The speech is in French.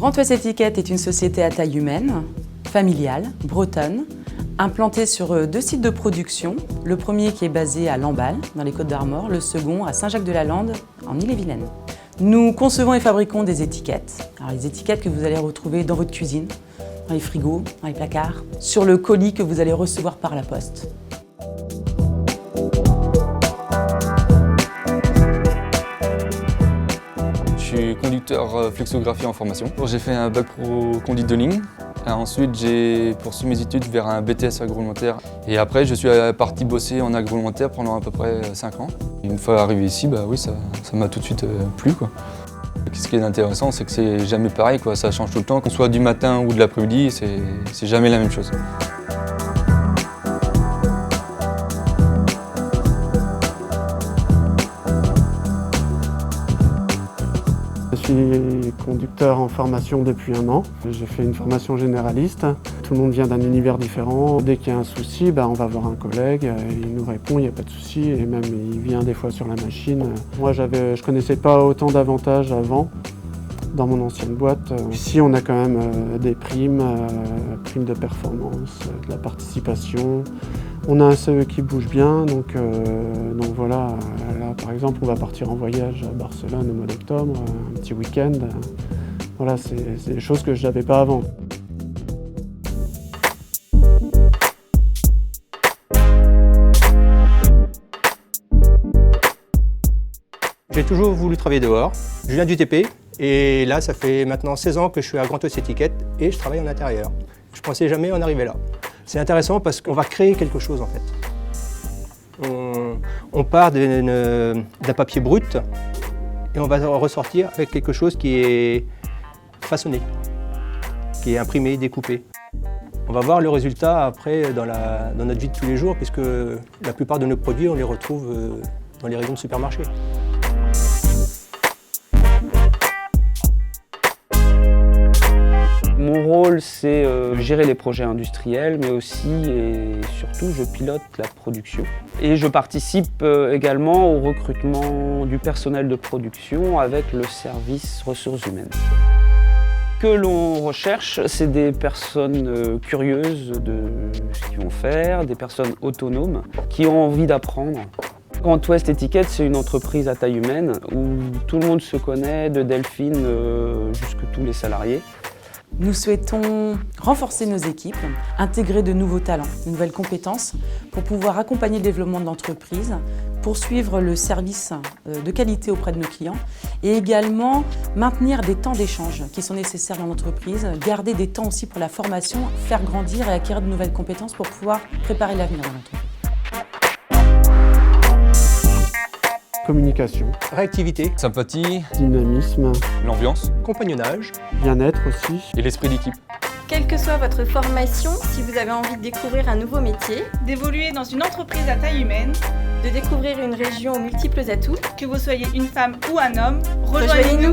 Grand Ouest Étiquette est une société à taille humaine, familiale, bretonne, implantée sur 2 sites de production. Le premier qui est basé à Lamballe, dans les Côtes-d'Armor, le second à Saint-Jacques-de-la-Lande, en Ille-et-Vilaine. Nous concevons et fabriquons des étiquettes. Alors, les étiquettes que vous allez retrouver dans votre cuisine, dans les frigos, dans les placards, sur le colis que vous allez recevoir par la poste. Je suis conducteur flexographie en formation. J'ai fait un bac pro conduite de ligne. Ensuite, j'ai poursuivi mes études vers un BTS agroalimentaire. Et après, je suis parti bosser en agroalimentaire pendant à peu près 5 ans. Une fois arrivé ici, oui, ça m'a tout de suite plu, quoi. Ce qui est intéressant, c'est que c'est jamais pareil, quoi. Ça change tout le temps. Qu'on soit du matin ou de l'après-midi, c'est jamais la même chose. Je suis conducteur en formation depuis 1 an. J'ai fait une formation généraliste. Tout le monde vient d'un univers différent. Dès qu'il y a un souci, on va voir un collègue, il nous répond, il n'y a pas de souci, et même il vient des fois sur la machine. Moi, je ne connaissais pas autant d'avantages avant dans mon ancienne boîte. Ici, on a quand même des primes, primes de performance, de la participation. On a un CE qui bouge bien, donc voilà, là par exemple on va partir en voyage à Barcelone au mois d'octobre, un petit week-end. Voilà, c'est des choses que je n'avais pas avant. J'ai toujours voulu travailler dehors. Je viens du TP et là ça fait maintenant 16 ans que je suis à Grand Ouest Étiquette et je travaille en intérieur. Je ne pensais jamais en arriver là. C'est intéressant parce qu'on va créer quelque chose en fait. On part d'un papier brut et on va ressortir avec quelque chose qui est façonné, qui est imprimé, découpé. On va voir le résultat après dans notre vie de tous les jours puisque la plupart de nos produits on les retrouve dans les rayons de supermarché. Mon rôle, c'est gérer les projets industriels, mais aussi et surtout, je pilote la production. Et je participe également au recrutement du personnel de production avec le service ressources humaines. Ce que l'on recherche, c'est des personnes curieuses de ce qu'ils vont faire, des personnes autonomes qui ont envie d'apprendre. Grand Ouest Étiquette, c'est une entreprise à taille humaine où tout le monde se connaît, de Delphine jusqu'à tous les salariés. Nous souhaitons renforcer nos équipes, intégrer de nouveaux talents, de nouvelles compétences pour pouvoir accompagner le développement de l'entreprise, poursuivre le service de qualité auprès de nos clients et également maintenir des temps d'échange qui sont nécessaires dans l'entreprise, garder des temps aussi pour la formation, faire grandir et acquérir de nouvelles compétences pour pouvoir préparer l'avenir de l'entreprise. Communication, Réactivité, Sympathie, dynamisme, l'ambiance compagnonnage, bien-être aussi. et l'esprit d'équipe. Quelle que soit votre formation, si vous avez envie de découvrir un nouveau métier, d'évoluer dans une entreprise à taille humaine, de découvrir une région aux multiples atouts, que vous soyez une femme ou un homme, rejoignez-nous.